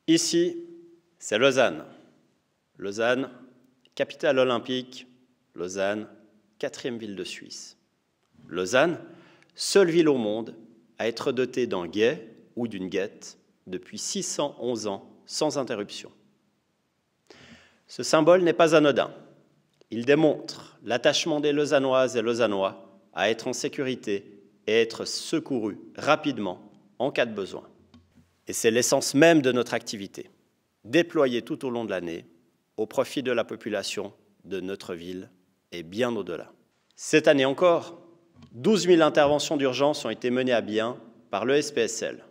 Ici, c'est Lausanne. Lausanne, capitale olympique. Lausanne, 4e ville de Suisse. Lausanne, seule ville au monde à être dotée d'un guet ou d'une guette depuis 611 ans sans interruption. Ce symbole n'est pas anodin. Il démontre l'attachement des Lausannoises et Lausannois à être en sécurité et être secourus rapidement en cas de besoin. Et c'est l'essence même de notre activité, déployée tout au long de l'année au profit de la population de notre ville et bien au-delà. Cette année encore, 12 000 interventions d'urgence ont été menées à bien par le SPSL.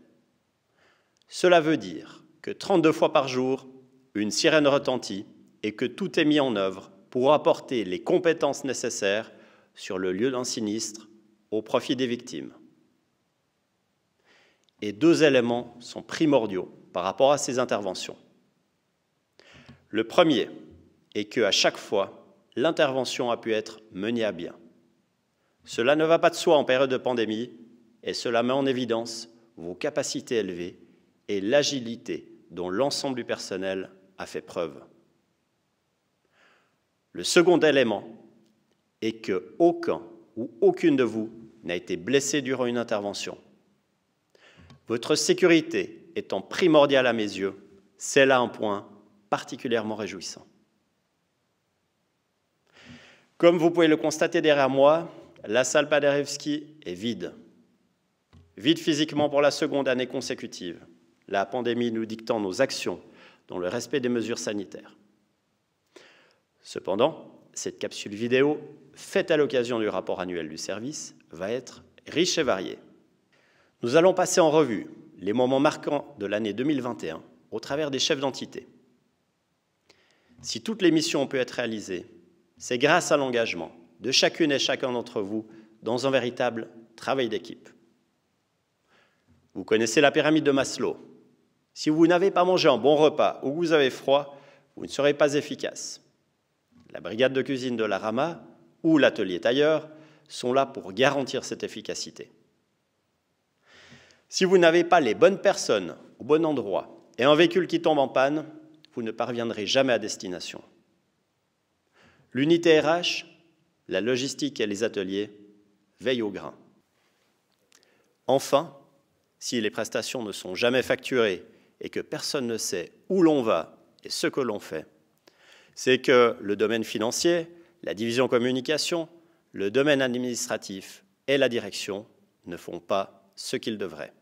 Cela veut dire que 32 fois par jour, une sirène retentit et que tout est mis en œuvre pour apporter les compétences nécessaires sur le lieu d'un sinistre au profit des victimes. Et 2 éléments sont primordiaux par rapport à ces interventions. Le premier est qu'à chaque fois, l'intervention a pu être menée à bien. Cela ne va pas de soi en période de pandémie et cela met en évidence vos capacités élevées et l'agilité dont l'ensemble du personnel a fait preuve. Le second élément est qu'aucun ou aucune de vous n'a été blessé durant une intervention. Votre sécurité étant primordiale à mes yeux, c'est là un point particulièrement réjouissant. Comme vous pouvez le constater derrière moi, la salle Paderewski est vide. Vide physiquement pour la seconde année consécutive, la pandémie nous dictant nos actions dans le respect des mesures sanitaires. Cependant, cette capsule vidéo, faite à l'occasion du rapport annuel du service, va être riche et variée. Nous allons passer en revue les moments marquants de l'année 2021 au travers des chefs d'entité. Si toutes les missions ont pu être réalisées, c'est grâce à l'engagement de chacune et chacun d'entre vous dans un véritable travail d'équipe. Vous connaissez la pyramide de Maslow. Si vous n'avez pas mangé un bon repas ou que vous avez froid, vous ne serez pas efficace. La brigade de cuisine de la Rama ou l'atelier tailleur sont là pour garantir cette efficacité. Si vous n'avez pas les bonnes personnes au bon endroit et un véhicule qui tombe en panne, vous ne parviendrez jamais à destination. L'unité RH, la logistique et les ateliers veillent au grain. Enfin, si les prestations ne sont jamais facturées et que personne ne sait où l'on va et ce que l'on fait, c'est que le domaine financier, la division communication, le domaine administratif et la direction ne font pas ce qu'ils devraient.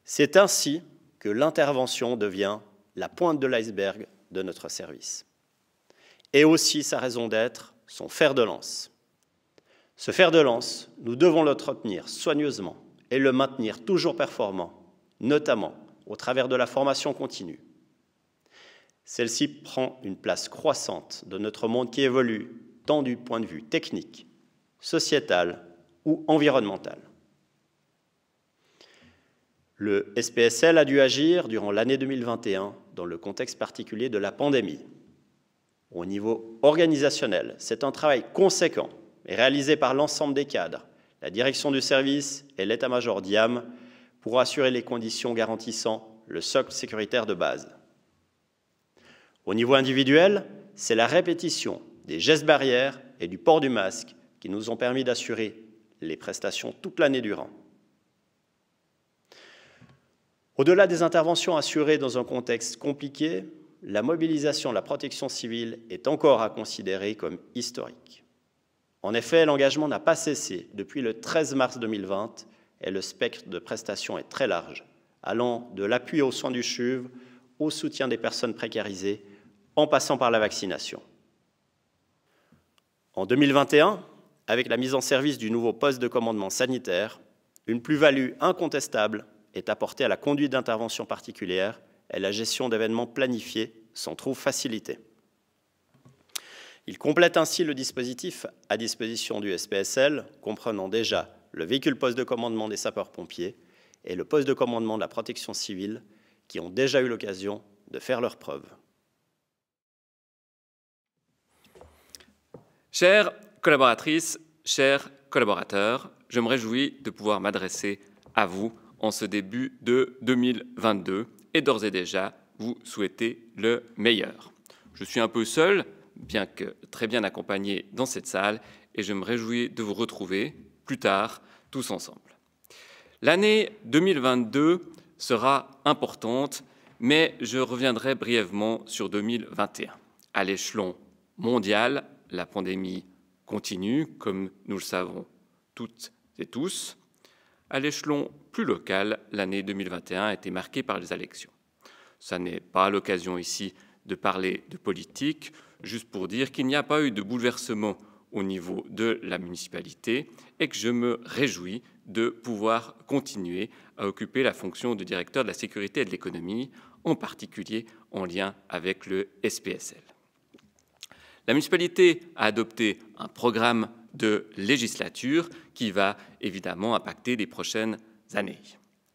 C'est ainsi que l'intervention devient la pointe de l'iceberg de notre service. Et aussi sa raison d'être, son fer de lance. Ce fer de lance, nous devons l'entretenir soigneusement et le maintenir toujours performant, notamment au travers de la formation continue. Celle-ci prend une place croissante de notre monde qui évolue tant du point de vue technique, sociétal ou environnemental. Le SPSL a dû agir durant l'année 2021 dans le contexte particulier de la pandémie. Au niveau organisationnel, c'est un travail conséquent et réalisé par l'ensemble des cadres, la direction du service et l'état-major d'IAM pour assurer les conditions garantissant le socle sécuritaire de base. Au niveau individuel, c'est la répétition des gestes barrières et du port du masque qui nous ont permis d'assurer les prestations toute l'année durant. Au-delà des interventions assurées dans un contexte compliqué, la mobilisation de la protection civile est encore à considérer comme historique. En effet, l'engagement n'a pas cessé depuis le 13 mars 2020 et le spectre de prestations est très large, allant de l'appui aux soins du CHUV au soutien des personnes précarisées, en passant par la vaccination. En 2021, avec la mise en service du nouveau poste de commandement sanitaire, une plus-value incontestable est apportée à la conduite d'interventions particulières et la gestion d'événements planifiés s'en trouve facilitée. Il complète ainsi le dispositif à disposition du SPSL, comprenant déjà le véhicule poste de commandement des sapeurs-pompiers et le poste de commandement de la protection civile, qui ont déjà eu l'occasion de faire leurs preuves. Chères collaboratrices, chers collaborateurs, je me réjouis de pouvoir m'adresser à vous en ce début de 2022 et d'ores et déjà vous souhaiter le meilleur. Je suis un peu seul, bien que très bien accompagné dans cette salle, et je me réjouis de vous retrouver plus tard, tous ensemble. L'année 2022 sera importante, mais je reviendrai brièvement sur 2021. À l'échelon mondial, la pandémie continue, comme nous le savons toutes et tous. À l'échelon plus local, l'année 2021 a été marquée par les élections. Ça n'est pas l'occasion ici de parler de politique, juste pour dire qu'il n'y a pas eu de bouleversement au niveau de la municipalité et que je me réjouis de pouvoir continuer à occuper la fonction de directeur de la sécurité et de l'économie, en particulier en lien avec le SPSL. La municipalité a adopté un programme de législature qui va évidemment impacter les prochaines années.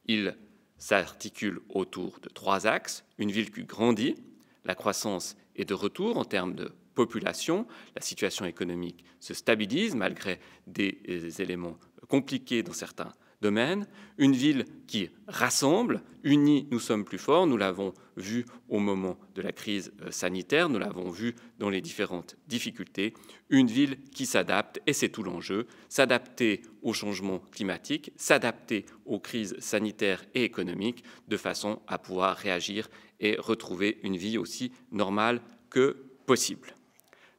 Il s'articule autour de 3 axes. Une ville qui grandit, la croissance est de retour en termes de population, la situation économique se stabilise malgré des éléments compliqués dans certains domaines, une ville qui rassemble, unie, nous sommes plus forts, nous l'avons vu au moment de la crise sanitaire, nous l'avons vu dans les différentes difficultés, une ville qui s'adapte, et c'est tout l'enjeu, s'adapter au changement climatique, s'adapter aux crises sanitaires et économiques, de façon à pouvoir réagir et retrouver une vie aussi normale que possible.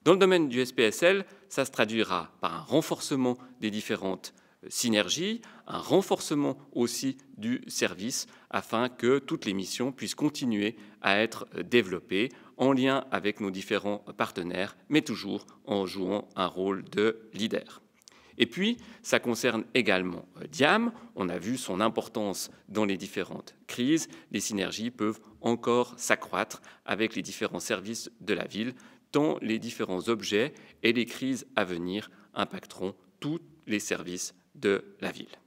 Dans le domaine du SPSL, ça se traduira par un renforcement des différentes synergies, un renforcement aussi du service afin que toutes les missions puissent continuer à être développées en lien avec nos différents partenaires, mais toujours en jouant un rôle de leader. Et puis, ça concerne également Diam. On a vu son importance dans les différentes crises. Les synergies peuvent encore s'accroître avec les différents services de la ville, tant les différents objets et les crises à venir impacteront tous les services de la ville.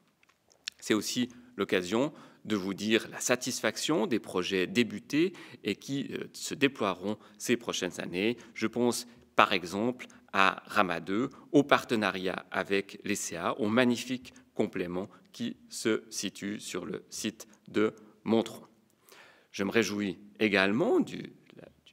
C'est aussi l'occasion de vous dire la satisfaction des projets débutés et qui se déploieront ces prochaines années. Je pense par exemple à Rama 2, au partenariat avec l'ECA, au magnifique complément qui se situe sur le site de Montron. Je me réjouis également du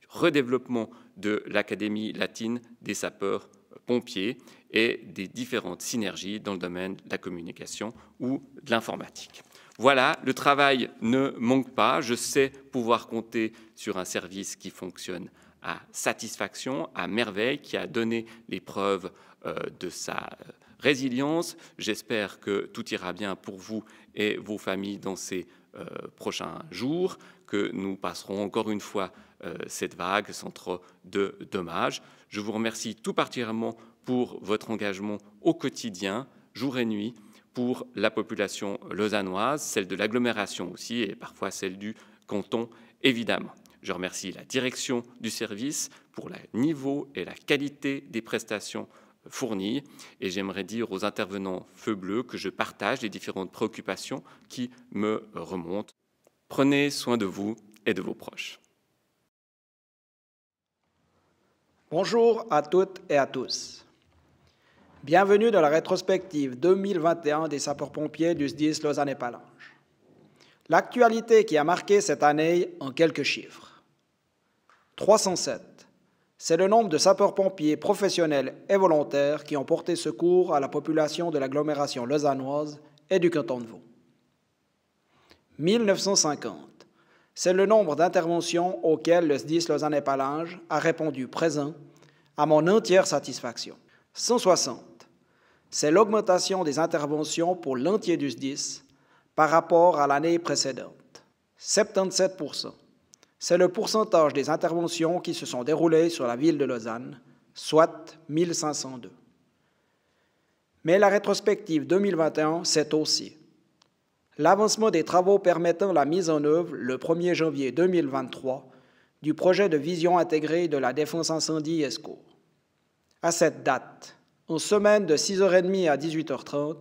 redéveloppement de l'Académie latine des sapeurs-pompiers et des différentes synergies dans le domaine de la communication ou de l'informatique. Voilà, le travail ne manque pas. Je sais pouvoir compter sur un service qui fonctionne à satisfaction, à merveille, qui a donné les preuves de sa résilience. J'espère que tout ira bien pour vous et vos familles dans ces prochains jours, que nous passerons encore une fois cette vague sans trop de dommages. Je vous remercie tout particulièrement pour votre engagement au quotidien, jour et nuit, pour la population lausannoise, celle de l'agglomération aussi, et parfois celle du canton, évidemment. Je remercie la direction du service pour le niveau et la qualité des prestations fournies, et j'aimerais dire aux intervenants feu bleu que je partage les différentes préoccupations qui me remontent. Prenez soin de vous et de vos proches. Bonjour à toutes et à tous. Bienvenue dans la rétrospective 2021 des sapeurs-pompiers du SDIS Lausanne-et-Palanges. L'actualité qui a marqué cette année en quelques chiffres. 307, c'est le nombre de sapeurs-pompiers professionnels et volontaires qui ont porté secours à la population de l'agglomération lausannoise et du canton de Vaud. 1950, c'est le nombre d'interventions auxquelles le SDIS Lausanne-et-Palanges a répondu présent à mon entière satisfaction. 160, c'est l'augmentation des interventions pour l'entier du SDIS par rapport à l'année précédente. 77%, c'est le pourcentage des interventions qui se sont déroulées sur la ville de Lausanne, soit 1502. Mais la rétrospective 2021, c'est aussi l'avancement des travaux permettant la mise en œuvre, le 1er janvier 2023, du projet de vision intégrée de la défense incendie et secours. À cette date, en semaine de 6h30 à 18h30,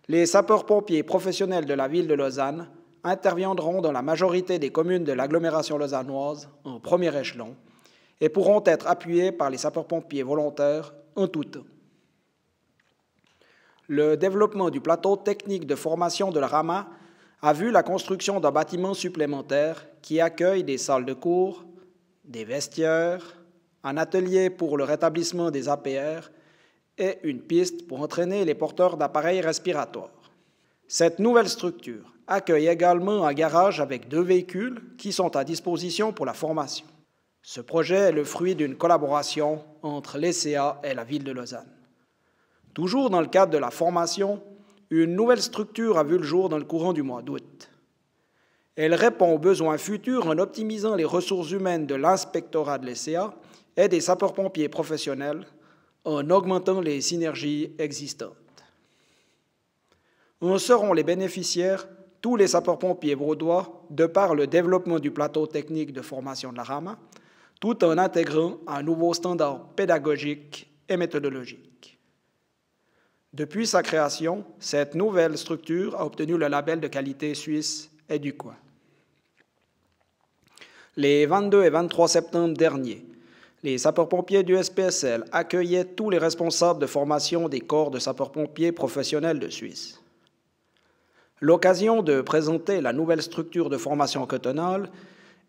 les sapeurs-pompiers professionnels de la ville de Lausanne interviendront dans la majorité des communes de l'agglomération lausannoise en premier échelon et pourront être appuyés par les sapeurs-pompiers volontaires en tout temps. Le développement du plateau technique de formation de la RAMA a vu la construction d'un bâtiment supplémentaire qui accueille des salles de cours, des vestiaires, un atelier pour le rétablissement des APR et une piste pour entraîner les porteurs d'appareils respiratoires. Cette nouvelle structure accueille également un garage avec 2 véhicules qui sont à disposition pour la formation. Ce projet est le fruit d'une collaboration entre l'ECA et la ville de Lausanne. Toujours dans le cadre de la formation, une nouvelle structure a vu le jour dans le courant du mois d'août. Elle répond aux besoins futurs en optimisant les ressources humaines de l'inspectorat de l'ECA et des sapeurs-pompiers professionnels en augmentant les synergies existantes. En seront les bénéficiaires tous les sapeurs-pompiers vaudois de par le développement du plateau technique de formation de la RAMA, tout en intégrant un nouveau standard pédagogique et méthodologique. Depuis sa création, cette nouvelle structure a obtenu le label de qualité suisse EDUQUA. Les 22 et 23 septembre derniers, les sapeurs-pompiers du SPSL accueillaient tous les responsables de formation des corps de sapeurs-pompiers professionnels de Suisse. L'occasion de présenter la nouvelle structure de formation cantonale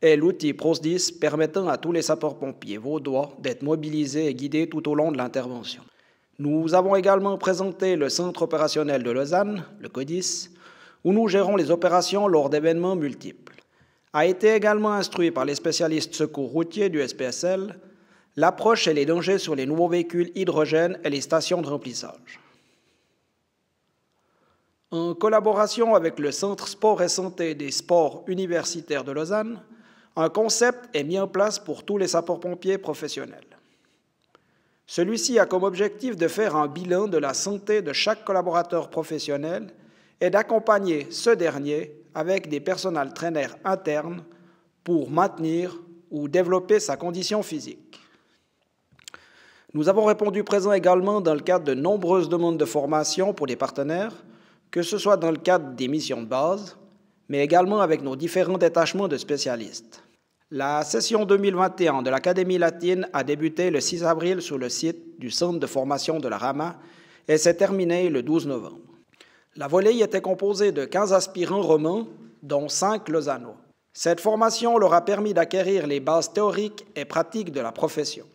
est l'outil PROSDIS permettant à tous les sapeurs-pompiers vaudois d'être mobilisés et guidés tout au long de l'intervention. Nous avons également présenté le Centre opérationnel de Lausanne, le CODIS, où nous gérons les opérations lors d'événements multiples. A été également instruit par les spécialistes secours routiers du SPSL l'approche et les dangers sur les nouveaux véhicules hydrogène et les stations de remplissage. En collaboration avec le Centre Sport et Santé des Sports universitaires de Lausanne, un concept est mis en place pour tous les sapeurs-pompiers professionnels. Celui-ci a comme objectif de faire un bilan de la santé de chaque collaborateur professionnel et d'accompagner ce dernier avec des personnels trainers internes pour maintenir ou développer sa condition physique. Nous avons répondu présent également dans le cadre de nombreuses demandes de formation pour des partenaires, que ce soit dans le cadre des missions de base, mais également avec nos différents détachements de spécialistes. La session 2021 de l'Académie latine a débuté le 6 avril sur le site du centre de formation de la RAMA et s'est terminée le 12 novembre. La volée était composée de 15 aspirants romans, dont 5 lausannois. Cette formation leur a permis d'acquérir les bases théoriques et pratiques de la profession.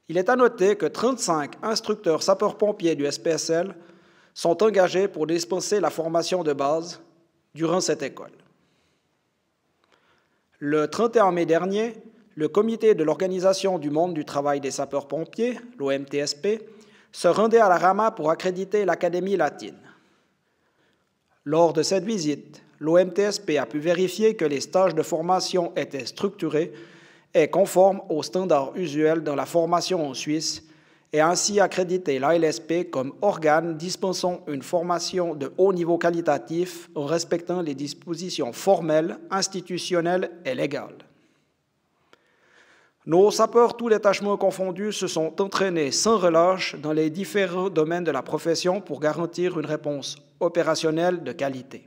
Il est à noter que 35 instructeurs sapeurs-pompiers du SPSL sont engagés pour dispenser la formation de base durant cette école. Le 31 mai dernier, le comité de l'Organisation du monde du travail des sapeurs-pompiers, l'OMTSP, se rendait à la RAMA pour accréditer l'Académie latine. Lors de cette visite, l'OMTSP a pu vérifier que les stages de formation étaient structurés et conformes aux standards usuels dans la formation en Suisse et ainsi accréditer l'ALSP comme organe dispensant une formation de haut niveau qualitatif en respectant les dispositions formelles, institutionnelles et légales. Nos sapeurs, tous détachements confondus, se sont entraînés sans relâche dans les différents domaines de la profession pour garantir une réponse opérationnelle de qualité.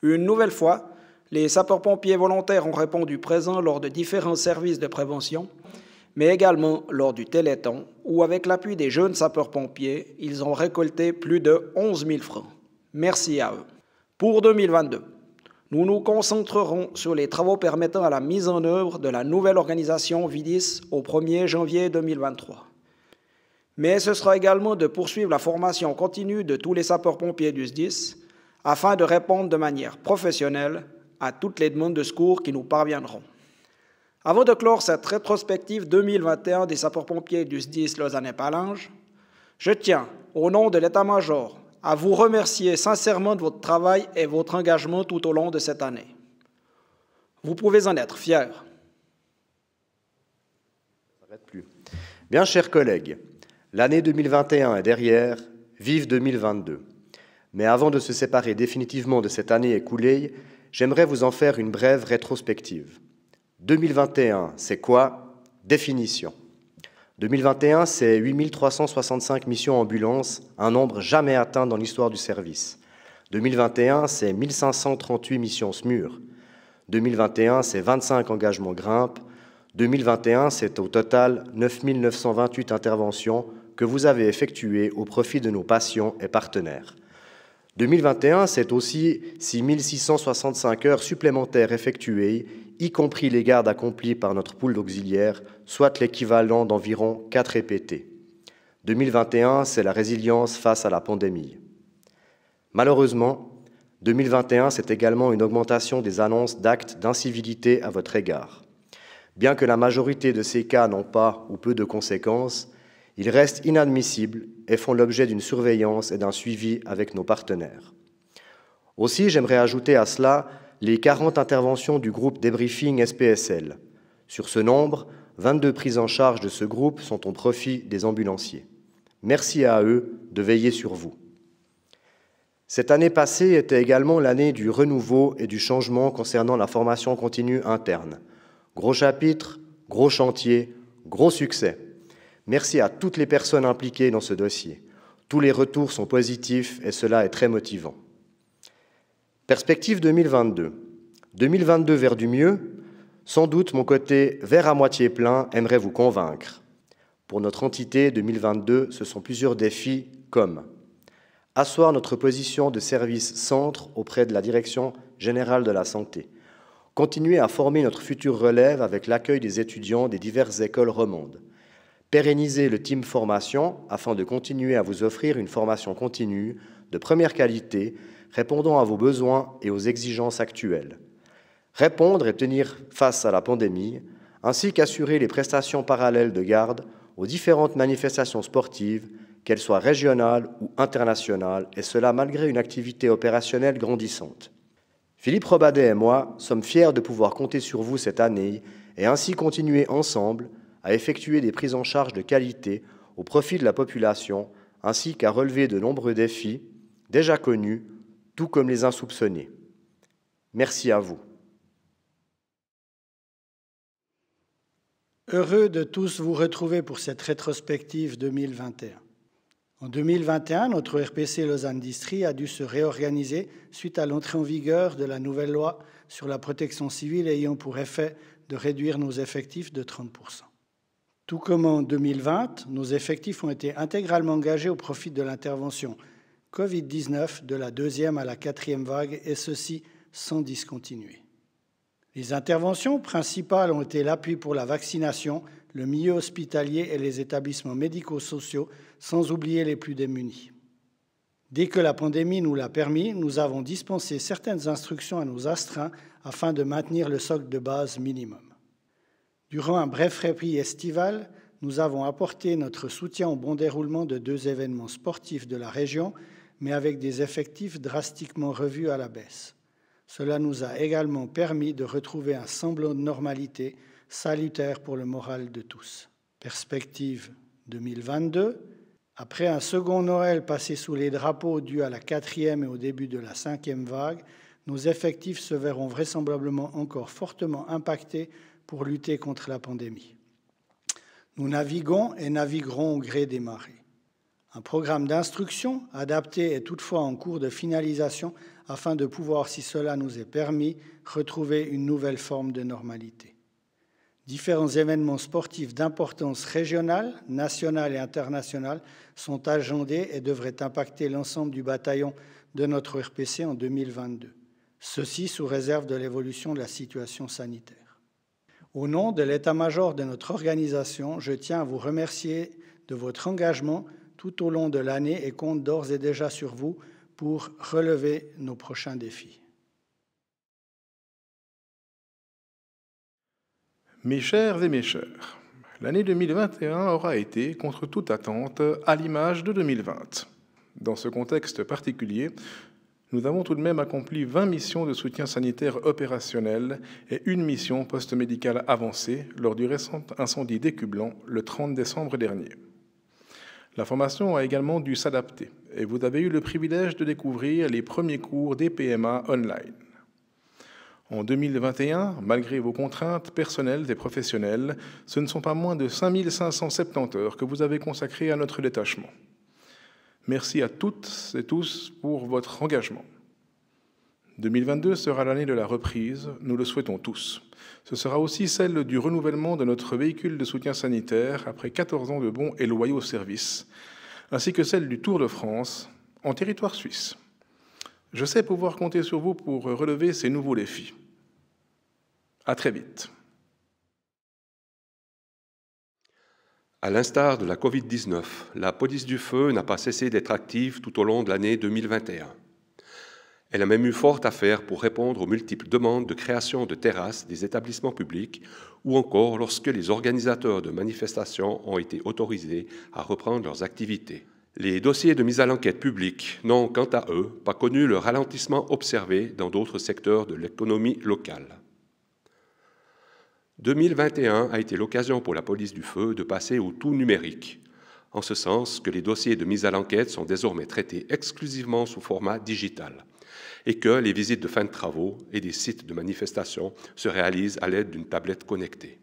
Une nouvelle fois, les sapeurs-pompiers volontaires ont répondu présents lors de différents services de prévention, mais également lors du Téléthon, où avec l'appui des jeunes sapeurs-pompiers, ils ont récolté plus de 11 000 francs. Merci à eux. Pour 2022, nous nous concentrerons sur les travaux permettant à la mise en œuvre de la nouvelle organisation VIDIS au 1er janvier 2023. Mais ce sera également de poursuivre la formation continue de tous les sapeurs-pompiers du SDIS afin de répondre de manière professionnelle à toutes les demandes de secours qui nous parviendront. Avant de clore cette rétrospective 2021 des sapeurs-pompiers du SDIS Lausanne-et-Palanges, je tiens, au nom de l'État-major, à vous remercier sincèrement de votre travail et votre engagement tout au long de cette année. Vous pouvez en être fiers. Bien, chers collègues, l'année 2021 est derrière, vive 2022. Mais avant de se séparer définitivement de cette année écoulée, j'aimerais vous en faire une brève rétrospective. 2021, c'est quoi? Définition. 2021, c'est 8365 missions ambulances, un nombre jamais atteint dans l'histoire du service. 2021, c'est 1538 missions SMUR. 2021, c'est 25 engagements GRIMP. 2021, c'est au total 9928 interventions que vous avez effectuées au profit de nos patients et partenaires. 2021, c'est aussi 6665 heures supplémentaires effectuées, y compris les gardes accomplies par notre pool d'auxiliaires, soit l'équivalent d'environ 4 répétés. 2021, c'est la résilience face à la pandémie. Malheureusement, 2021, c'est également une augmentation des annonces d'actes d'incivilité à votre égard. Bien que la majorité de ces cas n'ont pas ou peu de conséquences, ils restent inadmissibles et font l'objet d'une surveillance et d'un suivi avec nos partenaires. Aussi, j'aimerais ajouter à cela les 40 interventions du groupe débriefing SPSL. Sur ce nombre, 22 prises en charge de ce groupe sont au profit des ambulanciers. Merci à eux de veiller sur vous. Cette année passée était également l'année du renouveau et du changement concernant la formation continue interne. Gros chapitre, gros chantier, gros succès. Merci à toutes les personnes impliquées dans ce dossier. Tous les retours sont positifs et cela est très motivant. Perspective 2022. 2022 vers du mieux. Sans doute mon côté verre à moitié plein aimerait vous convaincre. Pour notre entité 2022, ce sont plusieurs défis comme asseoir notre position de service centre auprès de la Direction générale de la santé, continuer à former notre future relève avec l'accueil des étudiants des diverses écoles romandes, pérenniser le team formation afin de continuer à vous offrir une formation continue de première qualité répondant à vos besoins et aux exigences actuelles, répondre et tenir face à la pandémie, ainsi qu'assurer les prestations parallèles de garde aux différentes manifestations sportives, qu'elles soient régionales ou internationales, et cela malgré une activité opérationnelle grandissante. Philippe Robadet et moi sommes fiers de pouvoir compter sur vous cette année et ainsi continuer ensemble à effectuer des prises en charge de qualité au profit de la population, ainsi qu'à relever de nombreux défis déjà connus, tout comme les insoupçonnés. Merci à vous. Heureux de tous vous retrouver pour cette rétrospective 2021. En 2021, notre RPC Lausanne Distri a dû se réorganiser suite à l'entrée en vigueur de la nouvelle loi sur la protection civile ayant pour effet de réduire nos effectifs de 30%. Tout comme en 2020, nos effectifs ont été intégralement engagés au profit de l'intervention Covid-19 de la 2e à la 4e vague, et ceci sans discontinuer. Les interventions principales ont été l'appui pour la vaccination, le milieu hospitalier et les établissements médico-sociaux, sans oublier les plus démunis. Dès que la pandémie nous l'a permis, nous avons dispensé certaines instructions à nos astreints afin de maintenir le socle de base minimum. Durant un bref répit estival, nous avons apporté notre soutien au bon déroulement de 2 événements sportifs de la région, mais avec des effectifs drastiquement revus à la baisse. Cela nous a également permis de retrouver un semblant de normalité salutaire pour le moral de tous. Perspective 2022. Après un second Noël passé sous les drapeaux dû à la 4e et au début de la 5e vague, nos effectifs se verront vraisemblablement encore fortement impactés pour lutter contre la pandémie. Nous naviguons et naviguerons au gré des marées. Un programme d'instruction adapté est toutefois en cours de finalisation afin de pouvoir, si cela nous est permis, retrouver une nouvelle forme de normalité. Différents événements sportifs d'importance régionale, nationale et internationale sont agendés et devraient impacter l'ensemble du bataillon de notre RPC en 2022. Ceci sous réserve de l'évolution de la situation sanitaire. Au nom de l'état-major de notre organisation, je tiens à vous remercier de votre engagement tout au long de l'année et compte d'ores et déjà sur vous pour relever nos prochains défis. Mes chers et mes chères, l'année 2021 aura été, contre toute attente, à l'image de 2020. Dans ce contexte particulier, nous avons tout de même accompli 20 missions de soutien sanitaire opérationnel et une mission post-médicale avancée lors du récent incendie d'Écublanc le 30 décembre dernier. La formation a également dû s'adapter et vous avez eu le privilège de découvrir les premiers cours des PMA online. En 2021, malgré vos contraintes personnelles et professionnelles, ce ne sont pas moins de 5570 heures que vous avez consacrées à notre détachement. Merci à toutes et tous pour votre engagement. 2022 sera l'année de la reprise, nous le souhaitons tous. Ce sera aussi celle du renouvellement de notre véhicule de soutien sanitaire après 14 ans de bons et loyaux services, ainsi que celle du Tour de France en territoire suisse. Je sais pouvoir compter sur vous pour relever ces nouveaux défis. À très vite. À l'instar de la Covid-19, la police du feu n'a pas cessé d'être active tout au long de l'année 2021. Elle a même eu fort à faire pour répondre aux multiples demandes de création de terrasses des établissements publics ou encore lorsque les organisateurs de manifestations ont été autorisés à reprendre leurs activités. Les dossiers de mise à l'enquête publique n'ont, quant à eux, pas connu le ralentissement observé dans d'autres secteurs de l'économie locale. 2021 a été l'occasion pour la police du feu de passer au tout numérique, en ce sens que les dossiers de mise à l'enquête sont désormais traités exclusivement sous format digital et que les visites de fin de travaux et des sites de manifestation se réalisent à l'aide d'une tablette connectée.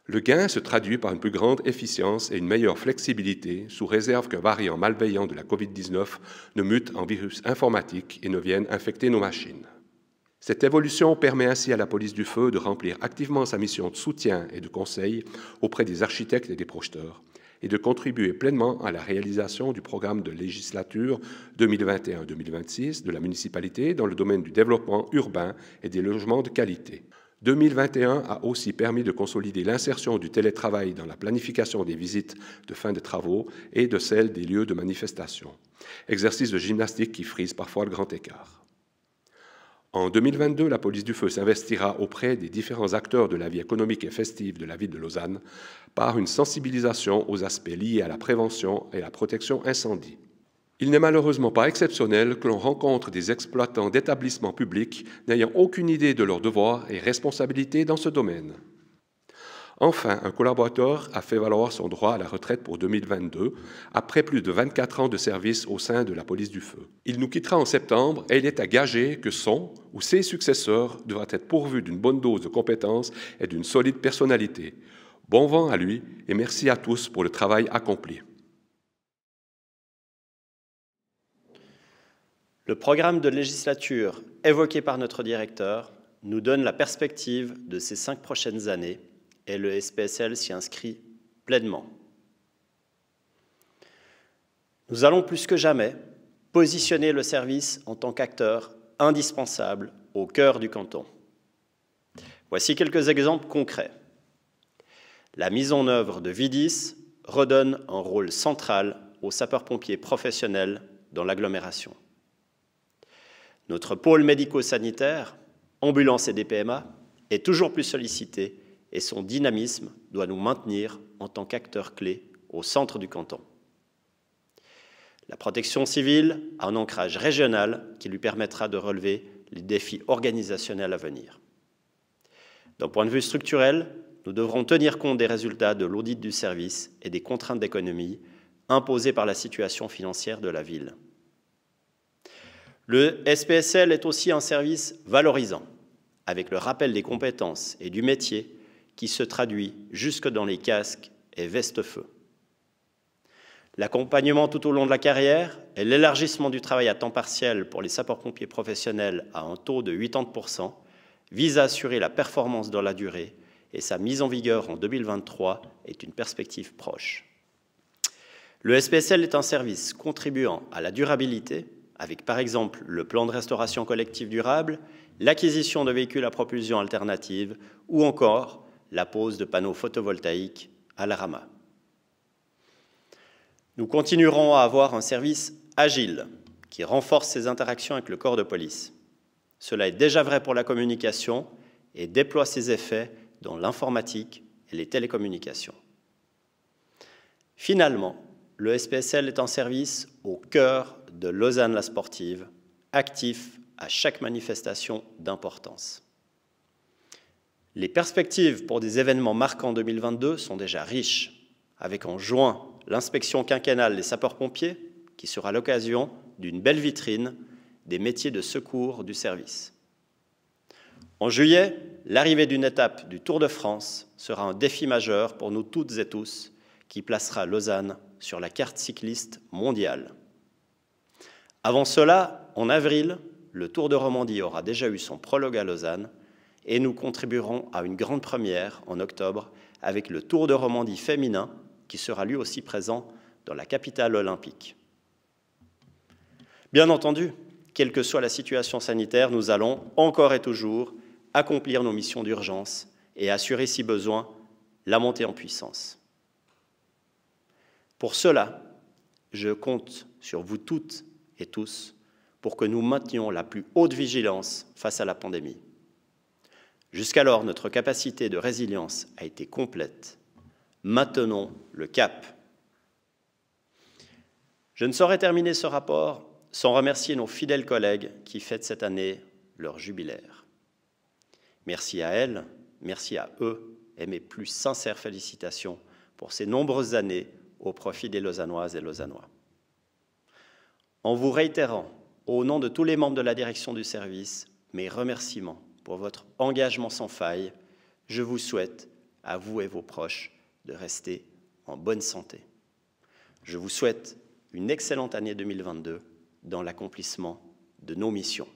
Le gain se traduit par une plus grande efficience et une meilleure flexibilité, sous réserve qu'un variant malveillant de la COVID-19 ne mute en virus informatique et ne vienne infecter nos machines. Cette évolution permet ainsi à la police du feu de remplir activement sa mission de soutien et de conseil auprès des architectes et des projeteurs, et de contribuer pleinement à la réalisation du programme de législature 2021-2026 de la municipalité dans le domaine du développement urbain et des logements de qualité. 2021 a aussi permis de consolider l'insertion du télétravail dans la planification des visites de fin de travaux et de celle des lieux de manifestation, exercice de gymnastique qui frise parfois le grand écart. En 2022, la police du feu s'investira auprès des différents acteurs de la vie économique et festive de la ville de Lausanne par une sensibilisation aux aspects liés à la prévention et la protection incendie. Il n'est malheureusement pas exceptionnel que l'on rencontre des exploitants d'établissements publics n'ayant aucune idée de leurs devoirs et responsabilités dans ce domaine. Enfin, un collaborateur a fait valoir son droit à la retraite pour 2022, après plus de 24 ans de service au sein de la police du feu. Il nous quittera en septembre et il est à gager que son ou ses successeurs devraient être pourvus d'une bonne dose de compétences et d'une solide personnalité. Bon vent à lui et merci à tous pour le travail accompli. Le programme de législature évoqué par notre directeur nous donne la perspective de ces 5 prochaines années et le SPSL s'y inscrit pleinement. Nous allons plus que jamais positionner le service en tant qu'acteur indispensable au cœur du canton. Voici quelques exemples concrets. La mise en œuvre de VIDIS redonne un rôle central aux sapeurs-pompiers professionnels dans l'agglomération. Notre pôle médico-sanitaire, ambulance et DPMA, est toujours plus sollicité et son dynamisme doit nous maintenir en tant qu'acteurs clés au centre du canton. La protection civile a un ancrage régional qui lui permettra de relever les défis organisationnels à venir. D'un point de vue structurel, nous devrons tenir compte des résultats de l'audit du service et des contraintes d'économie imposées par la situation financière de la ville. Le SPSL est aussi un service valorisant, avec le rappel des compétences et du métier qui se traduit jusque dans les casques et vestes-feu. L'accompagnement tout au long de la carrière et l'élargissement du travail à temps partiel pour les sapeurs-pompiers professionnels à un taux de 80% visent à assurer la performance dans la durée et sa mise en vigueur en 2023 est une perspective proche. Le SPSL est un service contribuant à la durabilité avec par exemple le plan de restauration collective durable, l'acquisition de véhicules à propulsion alternative ou encore la pose de panneaux photovoltaïques à la Rama. Nous continuerons à avoir un service agile qui renforce ses interactions avec le corps de police. Cela est déjà vrai pour la communication et déploie ses effets dans l'informatique et les télécommunications. Finalement, le SPSL est un service au cœur de Lausanne la sportive, actif à chaque manifestation d'importance. Les perspectives pour des événements marquants 2022 sont déjà riches, avec en juin l'inspection quinquennale des sapeurs-pompiers, qui sera l'occasion d'une belle vitrine des métiers de secours du service. En juillet, l'arrivée d'une étape du Tour de France sera un défi majeur pour nous toutes et tous, qui placera Lausanne sur la carte cycliste mondiale. Avant cela, en avril, le Tour de Romandie aura déjà eu son prologue à Lausanne et nous contribuerons à une grande première en octobre avec le Tour de Romandie féminin qui sera lui aussi présent dans la capitale olympique. Bien entendu, quelle que soit la situation sanitaire, nous allons encore et toujours accomplir nos missions d'urgence et assurer, si besoin, la montée en puissance. Pour cela, je compte sur vous toutes et tous pour que nous maintenions la plus haute vigilance face à la pandémie. Jusqu'alors, notre capacité de résilience a été complète. Maintenons le cap. Je ne saurais terminer ce rapport sans remercier nos fidèles collègues qui fêtent cette année leur jubilaire. Merci à elles, merci à eux et mes plus sincères félicitations pour ces nombreuses années au profit des Lausannoises et Lausannois. En vous réitérant, au nom de tous les membres de la direction du service, mes remerciements pour votre engagement sans faille, je vous souhaite, à vous et vos proches, de rester en bonne santé. Je vous souhaite une excellente année 2022 dans l'accomplissement de nos missions.